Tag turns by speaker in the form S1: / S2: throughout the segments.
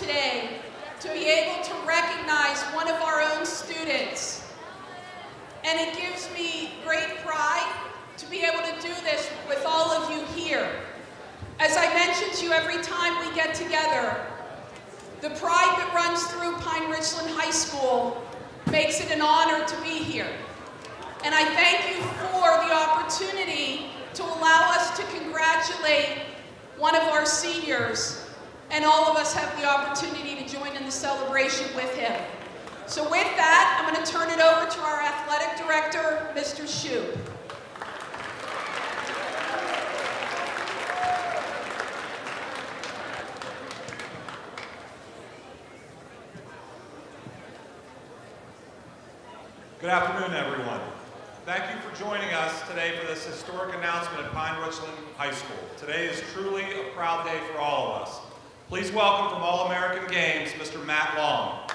S1: today to be able to recognize one of our own students. And it gives me great pride to be able to do this with all of you here. As I mentioned to you every time we get together, the pride that runs through Pine Ridgeland High School makes it an honor to be here. And I thank you for the opportunity to allow us to congratulate one of our seniors, and all of us have the opportunity to join in the celebration with him. So with that, I'm going to turn it over to our athletic director, Mr. Shoup.
S2: Good afternoon, everyone. Thank you for joining us today for this historic announcement at Pine Ridgeland High School. Today is truly a proud day for all of us. Please welcome from All-American Games, Mr. Matt Long.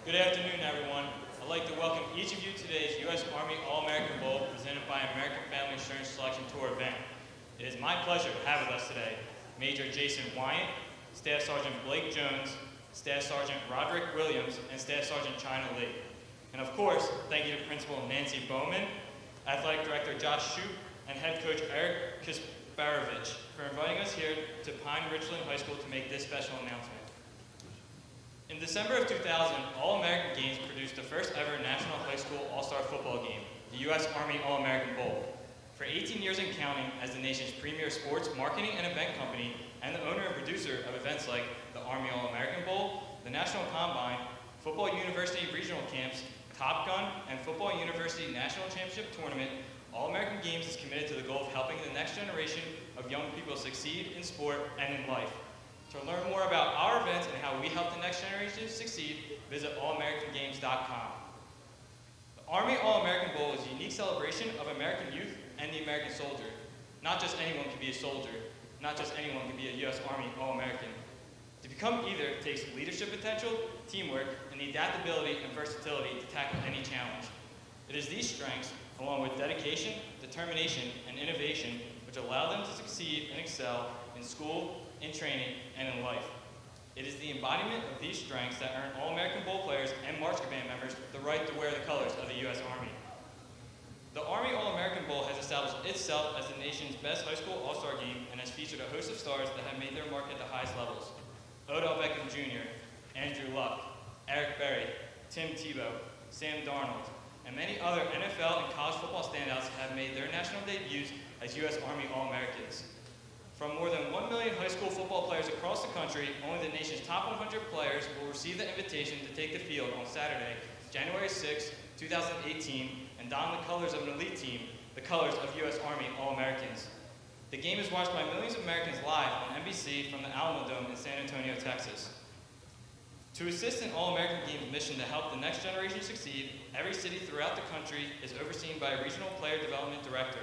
S3: Good afternoon, everyone. I'd like to welcome each of you to today's U.S. Army All-American Bowl presented by American Family Insurance Selection Tour event. It is my pleasure to have with us today Major Jason Wyant, Staff Sergeant Blake Jones, Staff Sergeant Roderick Williams, and Staff Sergeant China Lee. And of course, thank you to Principal Nancy Bowman, Athletic Director Josh Shoup, and Head Coach Eric Kisparovich for inviting us here to Pine Ridgeland High School to make this special announcement. In December of 2000, All-American Games produced the first ever National High School All-Star Football game, the U.S. Army All-American Bowl. For 18 years and counting, as the nation's premier sports marketing and event company and the owner and producer of events like the Army All-American Bowl, the National Combine, Football University Regional Camps, Top Gun, and Football University National Championship Tournament, All-American Games is committed to the goal of helping the next generation of young people succeed in sport and in life. To learn more about our events and how we help the next generation succeed, visit allamericangames.com. The Army All-American Bowl is a unique celebration of American youth and the American soldier. Not just anyone can be a soldier. Not just anyone can be a U.S. Army All-American. To become either takes leadership potential, teamwork, and the adaptability and versatility to tackle any challenge. It is these strengths, along with dedication, determination, and innovation, which allow them to succeed and excel in school, in training, and in life. It is the embodiment of these strengths that earn All-American Bowl players and marching band members the right to wear the colors of the U.S. Army. The Army All-American Bowl has established itself as the nation's best high school all-star game and has featured a host of stars that have made their mark at the highest levels. Odell Beckham Jr., Andrew Luck, Eric Berry, Tim Tebow, Sam Darnold, and many other NFL and college football standouts have made their national debuts as U.S. Army All-Americans. From more than 1 million high school football players across the country, only the nation's top 100 players will receive the invitation to take the field on Saturday, January 6, 2018, and don the colors of an elite team, the colors of U.S. Army All-Americans. The game is watched by millions of Americans live on NBC from the Alamodome in San Antonio, Texas. To assist in All-American Games' mission to help the next generation succeed, every city throughout the country is overseen by a regional player development director.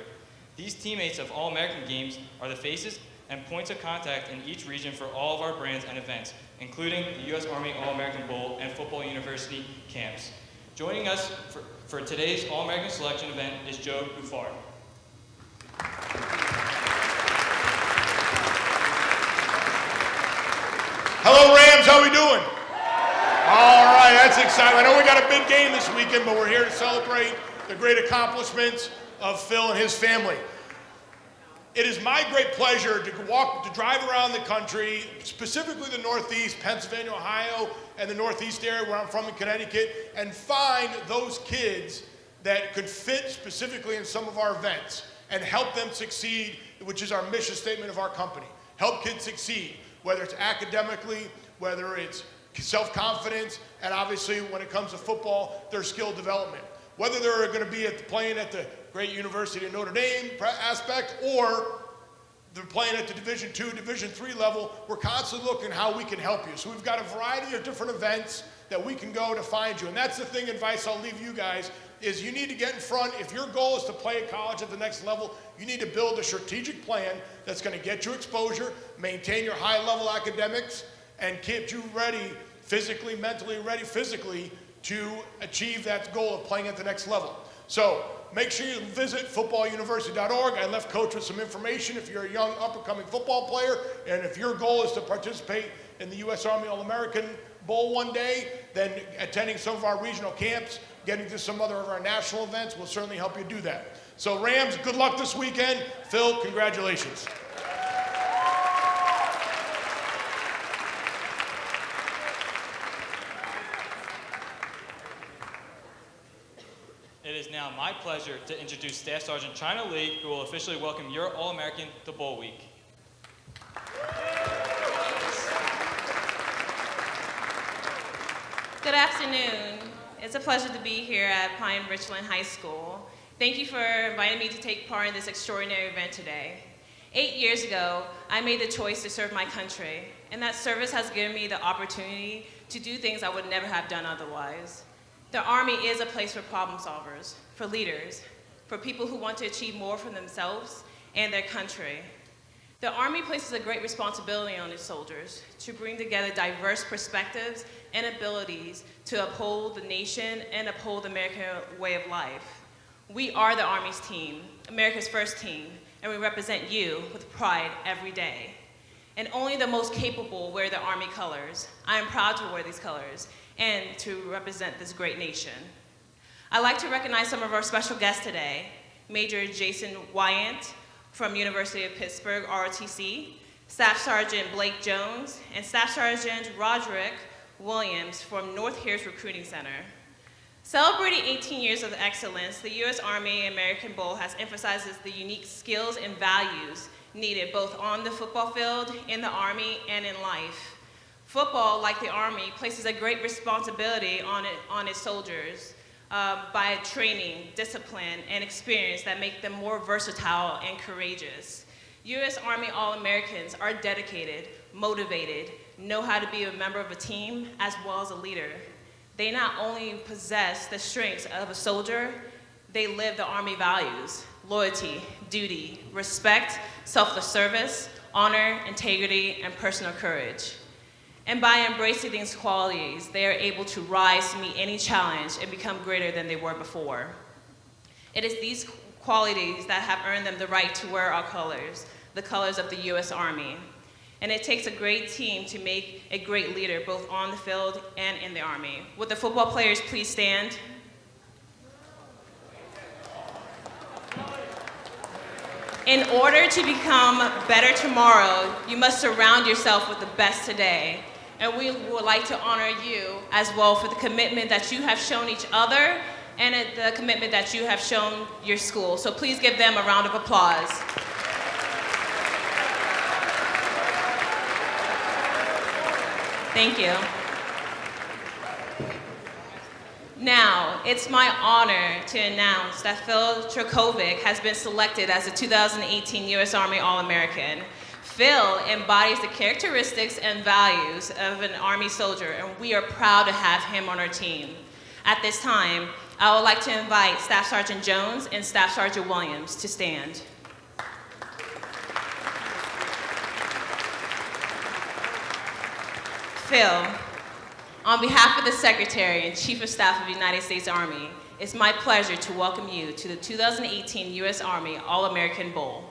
S3: These teammates of All-American Games are the faces and points of contact in each region for all of our brands and events, including the U.S. Army All-American Bowl and Football University camps. Joining us for today's All-American Selection event is Joe Buffard.
S4: Hello, Rams. How we doing? All right, that's exciting. I know we got a big game this weekend, but we're here to celebrate the great accomplishments of Phil and his family. It is my great pleasure to drive around the country, specifically the Northeast, Pennsylvania, Ohio, and the Northeast area where I'm from in Connecticut, and find those kids that could fit specifically in some of our events and help them succeed, which is our mission statement of our company. Help kids succeed, whether it's academically, whether it's self-confidence, and obviously when it comes to football, their skill development. Whether they're going to be playing at the great University of Notre Dame aspect, or they're playing at the Division II, Division III level, we're constantly looking how we can help you. So we've got a variety of different events that we can go to find you. And that's the thing, advice I'll leave you guys, is you need to get in front. If your goal is to play at college at the next level, you need to build a strategic plan that's going to get you exposure, maintain your high-level academics, and keep you ready physically, mentally ready physically to achieve that goal of playing at the next level. So make sure you visit footballuniversity.org. I left Coach with some information if you're a young up-and-coming football player, and if your goal is to participate in the U.S. Army All-American Bowl one day, then attending some of our regional camps, getting to some other of our national events will certainly help you do that. So Rams, good luck this weekend. Phil, congratulations.
S3: It is now my pleasure to introduce Staff Sergeant China Lee, who will officially welcome your All-American to Bowl Week.
S5: Good afternoon. It's a pleasure to be here at Pine Richland High School. Thank you for inviting me to take part in this extraordinary event today. 8 years ago, I made the choice to serve my country, and that service has given me the opportunity to do things I would never have done otherwise. The Army is a place for problem solvers, for leaders, for people who want to achieve more for themselves and their country. The Army places a great responsibility on its soldiers to bring together diverse perspectives and abilities to uphold the nation and uphold the American way of life. We are the Army's team, America's first team, and we represent you with pride every day. And only the most capable wear the Army colors. I am proud to wear these colors and to represent this great nation. I'd like to recognize some of our special guests today. Major Jason Wyant from University of Pittsburgh, ROTC, Staff Sergeant Blake Jones, and Staff Sergeant Roderick Williams from North Harris Recruiting Center. Celebrating 18 years of excellence, the U.S. Army American Bowl has emphasized the unique skills and values needed both on the football field, in the Army, and in life. Football, like the Army, places a great responsibility on its soldiers by training, discipline, and experience that make them more versatile and courageous. U.S. Army All-Americans are dedicated, motivated, know how to be a member of a team as well as a leader. They not only possess the strengths of a soldier, they live the Army values: loyalty, duty, respect, selfless service, honor, integrity, and personal courage. And by embracing these qualities, they are able to rise to meet any challenge and become greater than they were before. It is these qualities that have earned them the right to wear our colors, the colors of the U.S. Army. And it takes a great team to make a great leader, both on the field and in the Army. Would the football players please stand? In order to become better tomorrow, you must surround yourself with the best today. And we would like to honor you as well for the commitment that you have shown each other and the commitment that you have shown your school. So please give them a round of applause. Thank you. Now, it's my honor to announce that Phil Trakovic has been selected as the 2018 U.S. Army All-American. Phil embodies the characteristics and values of an Army soldier, and we are proud to have him on our team. At this time, I would like to invite Staff Sergeant Jones and Staff Sergeant Williams to stand. Phil, on behalf of the Secretary and Chief of Staff of the United States Army, it's my pleasure to welcome you to the 2018 U.S. Army All-American Bowl.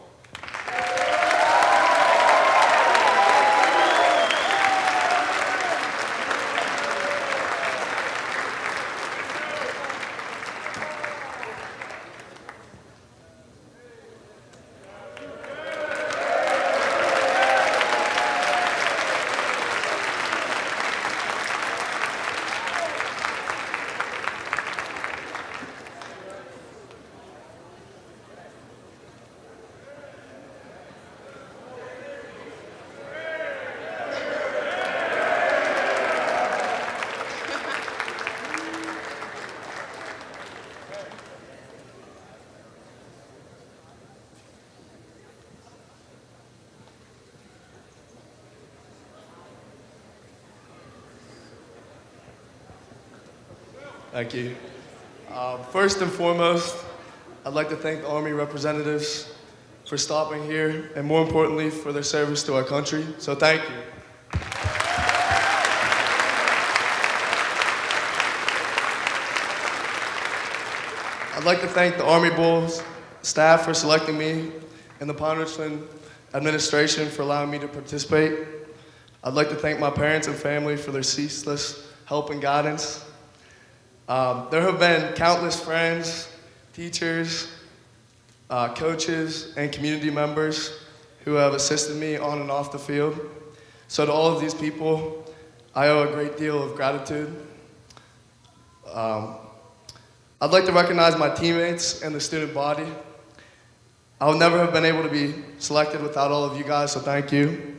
S6: Thank you. First and foremost, I'd like to thank the Army representatives for stopping here, and more importantly, for their service to our country. So thank you. I'd like to thank the Army Bulls staff for selecting me and the Pine Richland administration for allowing me to participate. I'd like to thank my parents and family for their ceaseless help and guidance. There have been countless friends, teachers, coaches, and community members who have assisted me on and off the field. So to all of these people, I owe a great deal of gratitude. I'd like to recognize my teammates and the student body. I would never have been able to be selected without all of you guys, so thank you.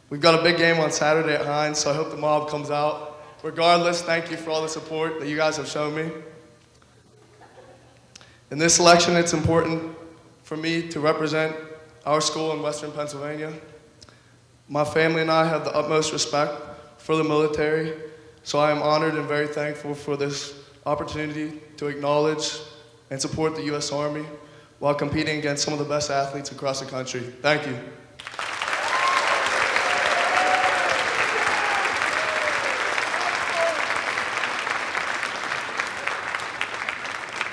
S6: We've got a big game on Saturday at Hines, so I hope the mob comes out. Regardless, thank you for all the support that you guys have shown me. In this selection, it's important for me to represent our school in Western Pennsylvania. My family and I have the utmost respect for the military, so I am honored and very thankful for this opportunity to acknowledge and support the U.S. Army while competing against some of the best athletes across the country. Thank you.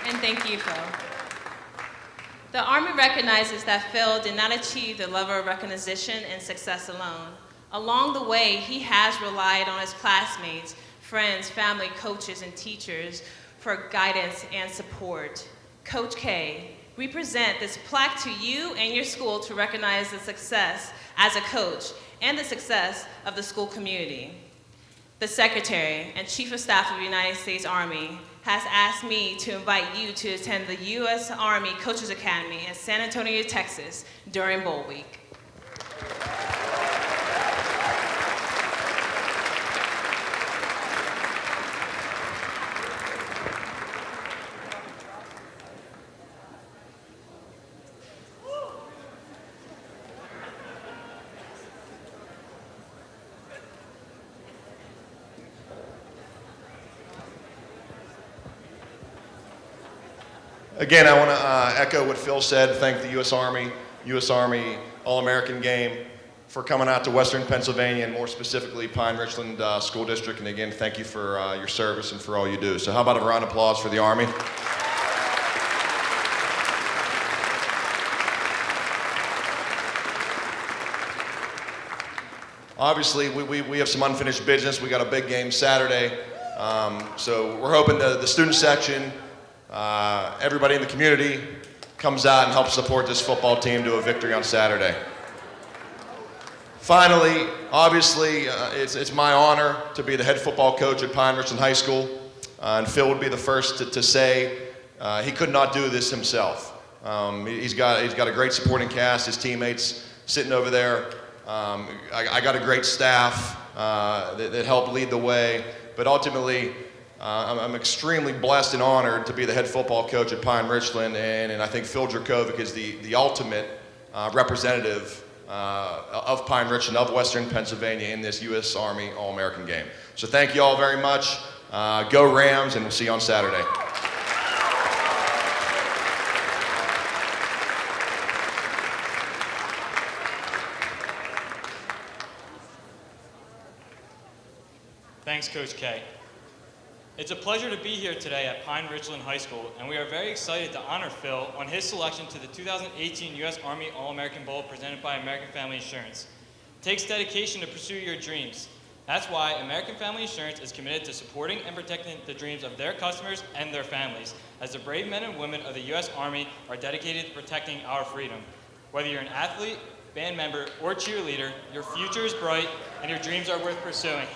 S5: And thank you, Phil. The Army recognizes that Phil did not achieve the level of recognition and success alone. Along the way, he has relied on his classmates, friends, family, coaches, and teachers for guidance and support. Coach K, we present this plaque to you and your school to recognize the success as a coach and the success of the school community. The Secretary and Chief of Staff of the United States Army has asked me to invite you to attend the U.S. Army Coaches Academy in San Antonio, Texas during Bowl Week.
S7: Again, I want to echo what Phil said, thank the U.S. Army All-American Game for coming out to Western Pennsylvania and more specifically Pine Richland School District. And again, thank you for your service and for all you do. So how about a round of applause for the Army? Obviously, we have some unfinished business. We got a big game Saturday. So we're hoping the student section, everybody in the community comes out and helps support this football team to a victory on Saturday. Finally, obviously, it's my honor to be the head football coach at Pine Richland High School. And Phil would be the first to say he could not do this himself. He's got a great supporting cast, his teammates sitting over there. I got a great staff that helped lead the way, but ultimately, I'm extremely blessed and honored to be the head football coach at Pine Richland, and I think Phil Dracovic is the ultimate representative of Pine Richland, of Western Pennsylvania in this U.S. Army All-American Game. So thank you all very much. Go Rams, and we'll see you on Saturday.
S3: Thanks, Coach K. It's a pleasure to be here today at Pine Richland High School, and we are very excited to honor Phil on his selection to the 2018 U.S. Army All-American Bowl presented by American Family Insurance. It takes dedication to pursue your dreams. That's why American Family Insurance is committed to supporting and protecting the dreams of their customers and their families, as the brave men and women of the U.S. Army are dedicated to protecting our freedom. Whether you're an athlete, band member, or cheerleader, your future is bright and your dreams are worth pursuing.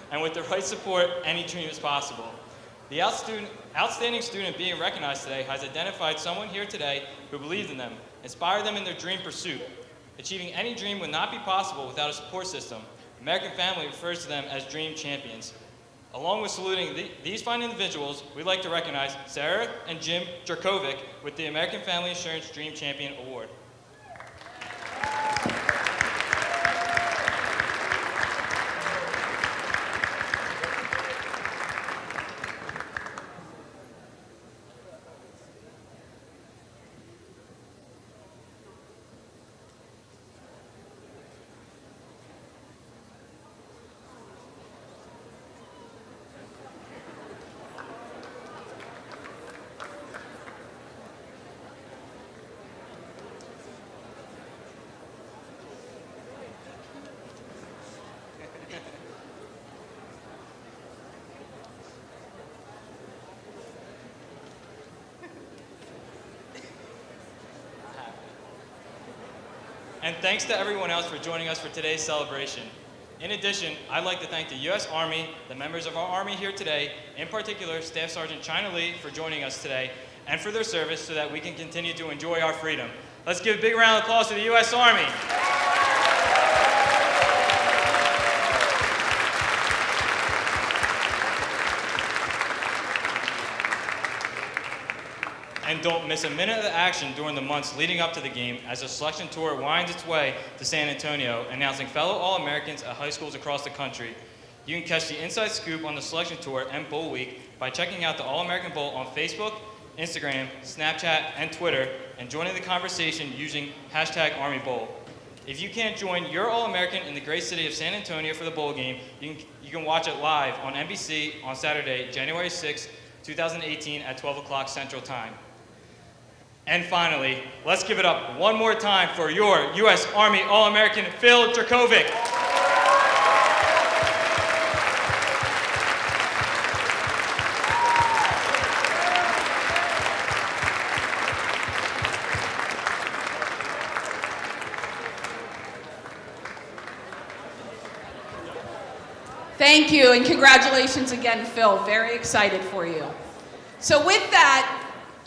S3: And with the right support, any dream is possible. The outstanding student being recognized today has identified someone here today who believed in them, inspired them in their dream pursuit. Achieving any dream would not be possible without a support system. American Family refers to them as dream champions. Along with saluting these fine individuals, we'd like to recognize Sarah and Jim Dracovic with the American Family Insurance Dream Champion Award. And thanks to everyone else for joining us for today's celebration. In addition, I'd like to thank the U.S. Army, the members of our Army here today, in particular Staff Sergeant China Lee for joining us today, and for their service so that we can continue to enjoy our freedom. Let's give a big round of applause to the U.S. Army. And don't miss a minute of the action during the months leading up to the game as the selection tour winds its way to San Antonio, announcing fellow All-Americans at high schools across the country. You can catch the inside scoop on the selection tour and Bowl Week by checking out the All-American Bowl on Facebook, Instagram, Snapchat, and Twitter, and joining the conversation using #ArmyBowl. If you can't join your All-American in the great city of San Antonio for the bowl game, you can watch it live on NBC on Saturday, January 6, 2018 at 12 o'clock Central Time. And finally, let's give it up one more time for your U.S. Army All-American Phil Dracovic.
S1: Thank you, and congratulations again, Phil. Very excited for you. So with that,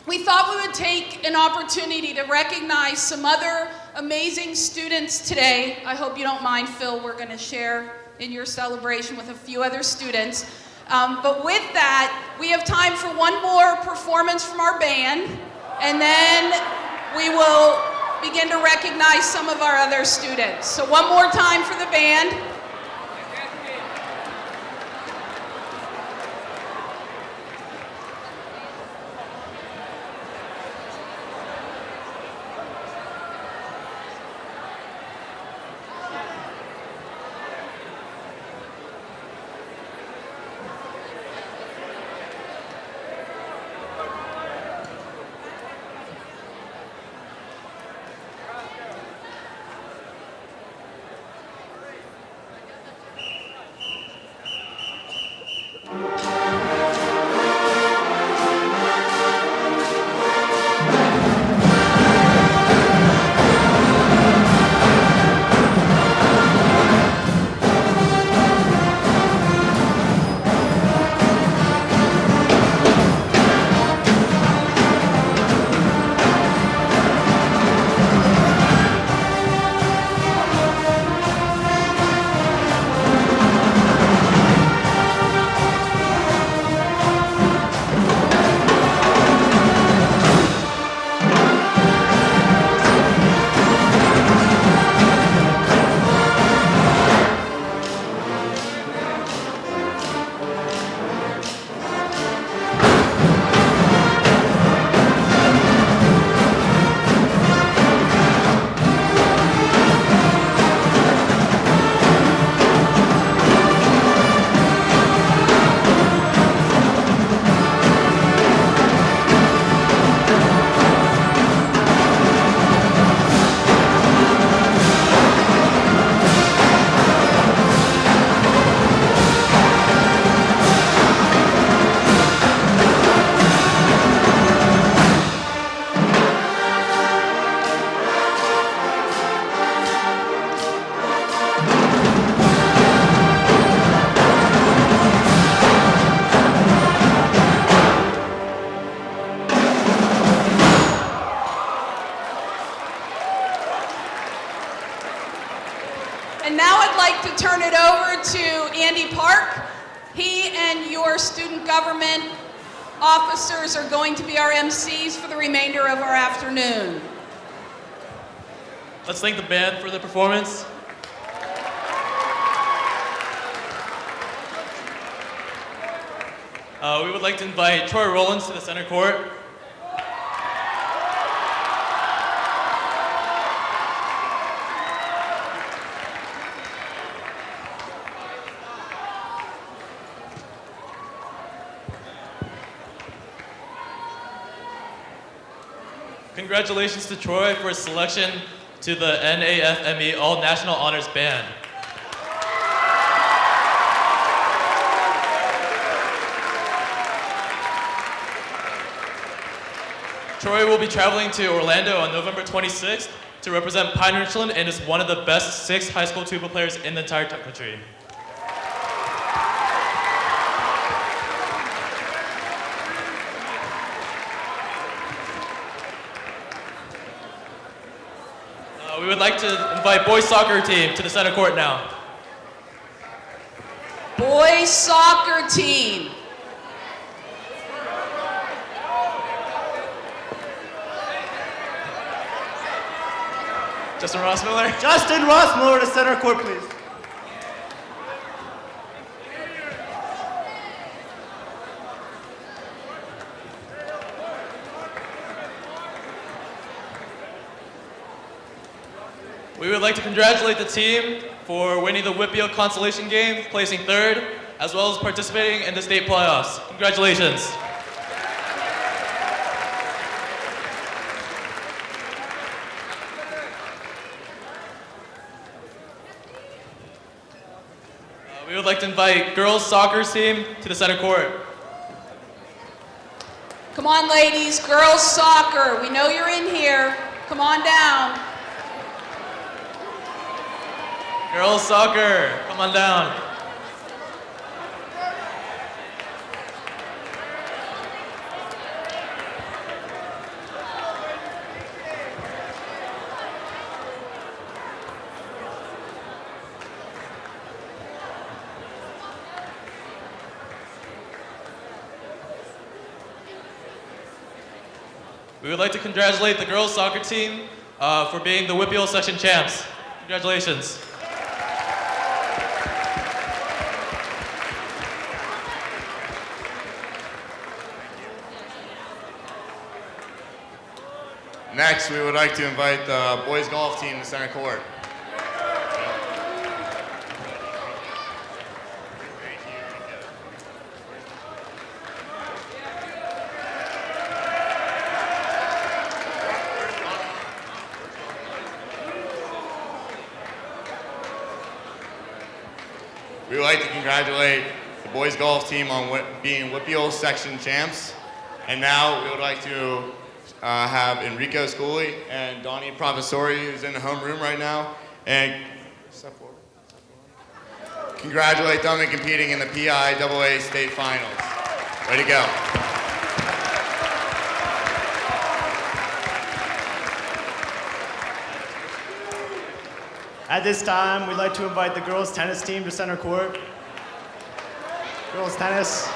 S1: we thought we would take an opportunity to recognize some other amazing students today. I hope you don't mind, Phil. We're going to share in your celebration with a few other students. But with that, we have time for one more performance from our band, and then we will begin to recognize some of our other students. So one more time for the band. And now I'd like to turn it over to Andy Park. He and your student government officers are going to be our MCs for the remainder of our afternoon.
S8: Let's thank the band for the performance. We would like to invite Troy Rollins to the center court. Congratulations to Troy for his selection to the NAFME All National Honors Band. Troy will be traveling to Orlando on November 26th to represent Pine Richland and is one of the best 6 high school tuba players in the entire country. We would like to invite boys soccer team to the center court now.
S1: Boys soccer team.
S8: Justin Rossmiller.
S9: Justin Rossmiller to center court, please.
S8: We would like to congratulate the team for winning the Whitfield Consolation Game, placing 3rd, as well as participating in the state playoffs. Congratulations. We would like to invite girls soccer team to the center court.
S1: Come on, ladies, girls soccer. We know you're in here. Come on down.
S8: Girls soccer, come on down. We would like to congratulate the girls soccer team for being the Whitfield section champs. Congratulations.
S10: Next, we would like to invite the boys golf team to center court. We would like to congratulate the boys golf team on being Whitfield section champs. And now we would like to have Enrico Scully and Donnie Professori, who's in the homeroom right now, and step forward. Congratulate them in competing in the PIAA state finals. Way to go.
S9: At this time, we'd like to invite the girls tennis team to center court. Girls tennis.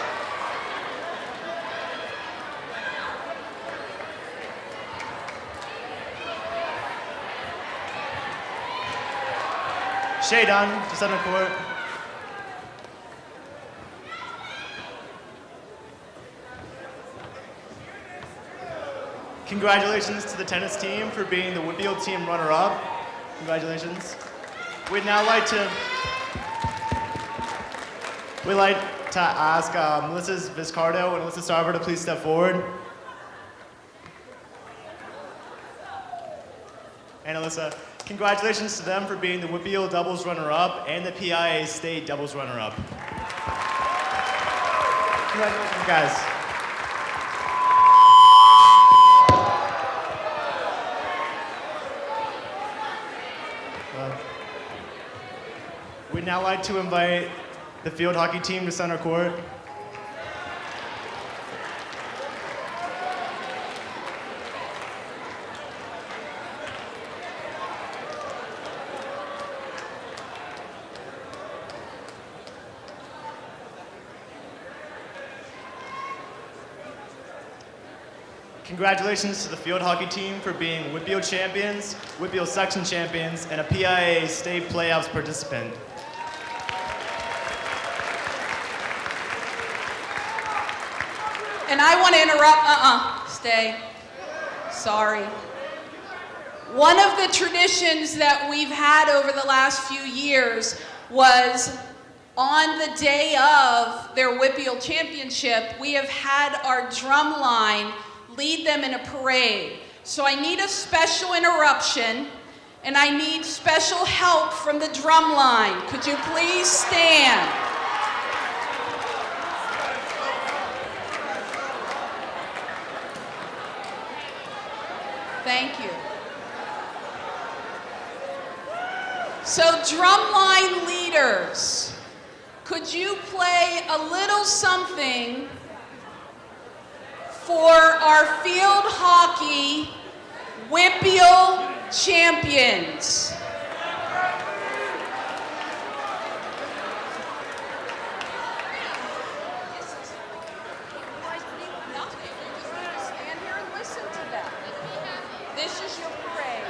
S9: Shay Dunn to center court. Congratulations to the tennis team for being the Whitfield team runner-up. Congratulations. We'd like to ask Melissa Viscardo and Alyssa Sarver to please step forward. And Alyssa, congratulations to them for being the Whitfield doubles runner-up and the PIA state doubles runner-up. Congratulations, guys. We'd now like to invite the field hockey team to center court. Congratulations to the field hockey team for being Whitfield champions, Whitfield section champions, and a PIA state playoffs participant.
S1: And I want to interrupt, stay. Sorry. One of the traditions that we've had over the last few years was on the day of their Whitfield championship, we have had our drum line lead them in a parade. So I need a special interruption, and I need special help from the drum line. Could you please stand? Thank you. So drumline leaders, could you play a little something for our field hockey Whippeal champions? Stand here and listen to them. This is your parade.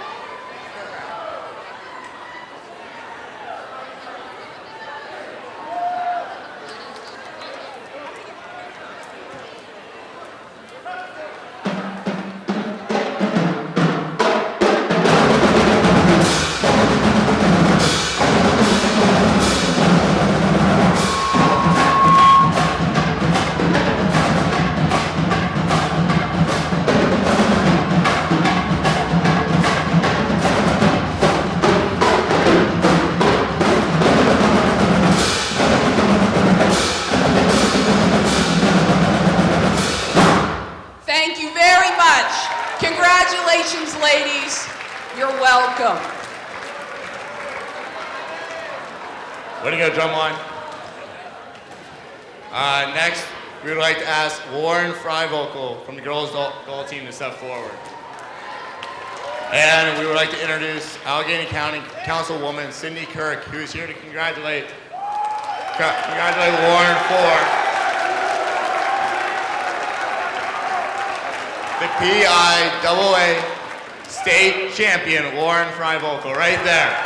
S1: Thank you very much. Congratulations, ladies. You're welcome.
S10: Way to go, drumline. Next, we would like to ask Lauren Fryvocal from the girls' goal team to step forward. And we would like to introduce Allegheny County Councilwoman Cindy Kirk, who is here to congratulate Lauren for the PIAA state champion, Lauren Fryvocal, right there.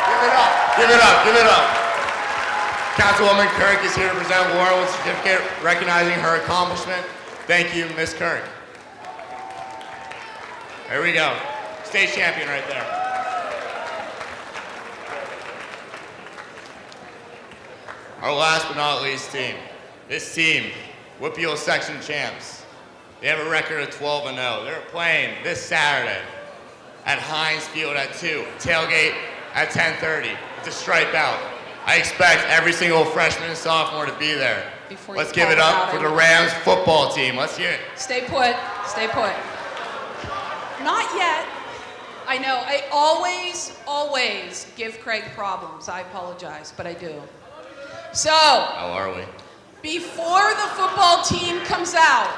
S10: Give it up, give it up, give it up. Councilwoman Kirk is here to present Lauren with a certificate recognizing her accomplishment. Thank you, Ms. Kirk. There we go. State champion right there. Our last but not least team. This team, Whippeal section champs. They have a record of 12-0. They're playing this Saturday at Heinz Field at 2. Tailgate at 10:30. It's a stripe out. I expect every single freshman and sophomore to be there. Let's give it up for the Rams football team. Let's hear it.
S1: Stay put. Stay put. Not yet. I know. I always give Craig problems. I apologize, but I do. So,
S10: How are we?
S1: before the football team comes out,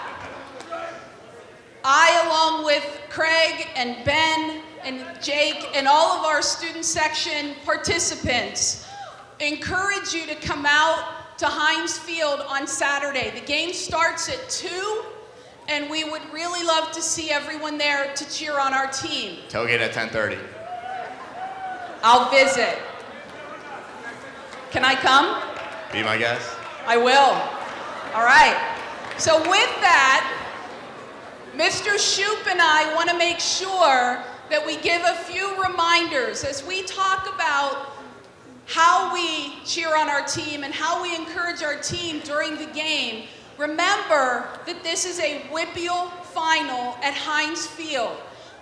S1: I, along with Craig and Ben and Jake and all of our student section participants, encourage you to come out to Heinz Field on Saturday. The game starts at 2, and we would really love to see everyone there to cheer on our team.
S10: Tailgate at 10:30.
S1: I'll visit. Can I come?
S10: Be my guest.
S1: I will. All right. So with that, Mr. Shoup and I want to make sure that we give a few reminders as we talk about how we cheer on our team and how we encourage our team during the game. Remember that this is a Whippeal final at Heinz Field.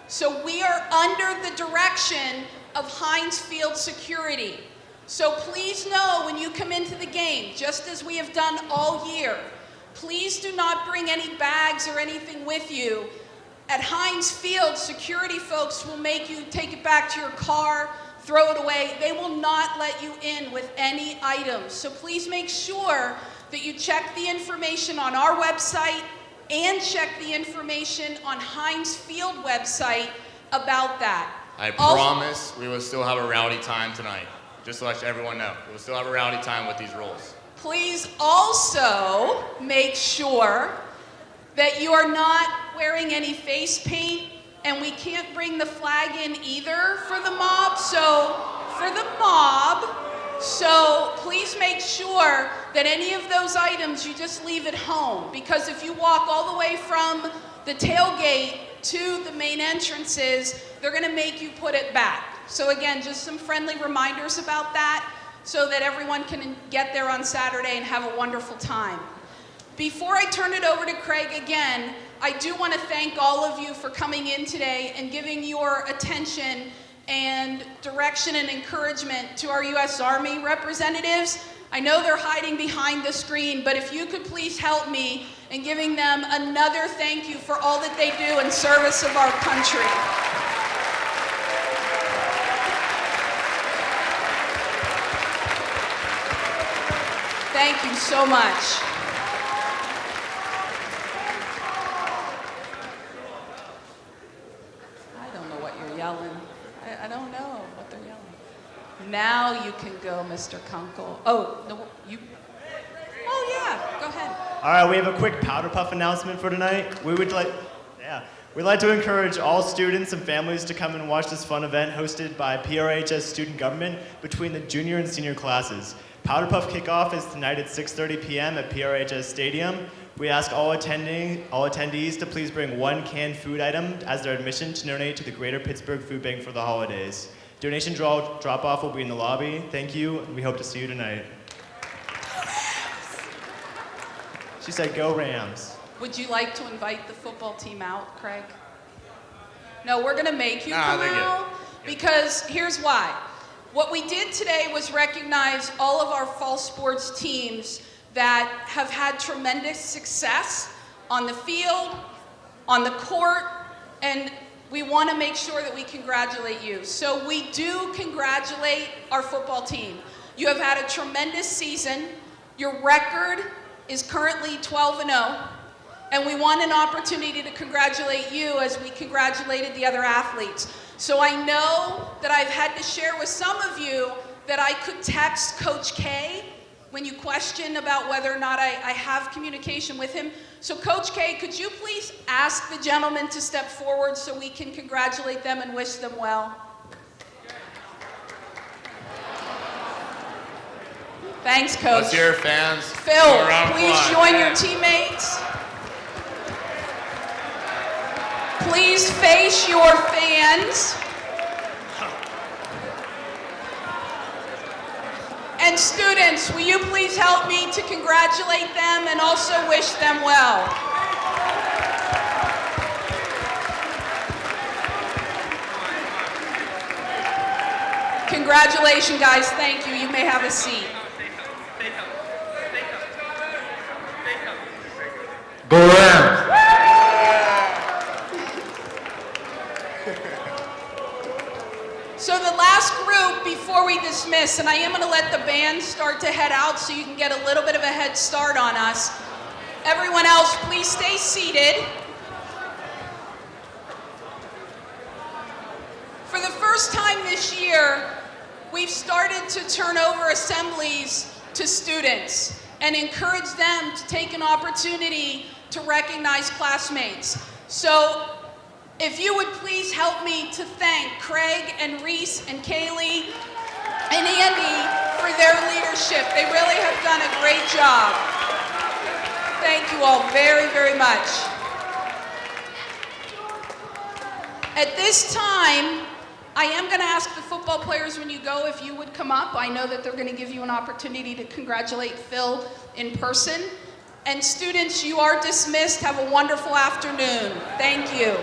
S1: So we are under the direction of Heinz Field security. So please know when you come into the game, just as we have done all year, please do not bring any bags or anything with you. At Heinz Field, security folks will make you take it back to your car, throw it away. They will not let you in with any items. So please make sure that you check the information on our website and check the information on Heinz Field website about that.
S10: I promise we will still have a rowdy time tonight. Just to let everyone know. We will still have a rowdy time with these rules.
S1: Please also make sure that you are not wearing any face paint, and we can't bring the flag in either for the mob. So please make sure that any of those items you just leave at home, because if you walk all the way from the tailgate to the main entrances, they're going to make you put it back. So again, just some friendly reminders about that so that everyone can get there on Saturday and have a wonderful time. Before I turn it over to Craig again, I do want to thank all of you for coming in today and giving your attention and direction and encouragement to our U.S. Army representatives. I know they're hiding behind the screen, but if you could please help me in giving them another thank you for all that they do in service of our country. Thank you so much. I don't know what you're yelling. I don't know what they're yelling. Now you can go, Mr. Kunkel. Oh, no, you. Oh, yeah, go ahead.
S9: All right, we have a quick Powder Puff announcement for tonight. We'd like to encourage all students and families to come and watch this fun event hosted by PRHS Student Government between the junior and senior classes. Powder Puff kickoff is tonight at 6:30 p.m. at PRHS Stadium. We ask all attendees to please bring one canned food item as their admission to donate to the Greater Pittsburgh Food Bank for the holidays. Donation drop-off will be in the lobby. Thank you, and we hope to see you tonight. She said, "Go Rams."
S1: Would you like to invite the football team out, Craig? No, we're gonna make you come out because here's why. What we did today was recognize all of our fall sports teams that have had tremendous success on the field, on the court, and we want to make sure that we congratulate you. So we do congratulate our football team. You have had a tremendous season. Your record is currently 12-0. And we want an opportunity to congratulate you as we congratulated the other athletes. So I know that I've had to share with some of you that I could text Coach K when you question about whether or not I have communication with him. So Coach K, could you please ask the gentleman to step forward so we can congratulate them and wish them well? Thanks, Coach.
S10: Let's hear fans.
S1: Phil, please join your teammates. Please face your fans. And students, will you please help me to congratulate them and also wish them well? Congratulations, guys. Thank you. You may have a seat.
S10: Go Rams!
S1: So the last group before we dismiss, and I am going to let the band start to head out so you can get a little bit of a head start on us. Everyone else, please stay seated. For the first time this year, we've started to turn over assemblies to students and encourage them to take an opportunity to recognize classmates. So if you would please help me to thank Craig and Reese and Kaylee and Andy for their leadership. They really have done a great job. Thank you all very, very much. At this time, I am going to ask the football players when you go if you would come up. I know that they're going to give you an opportunity to congratulate Phil in person. And students, you are dismissed. Have a wonderful afternoon. Thank you.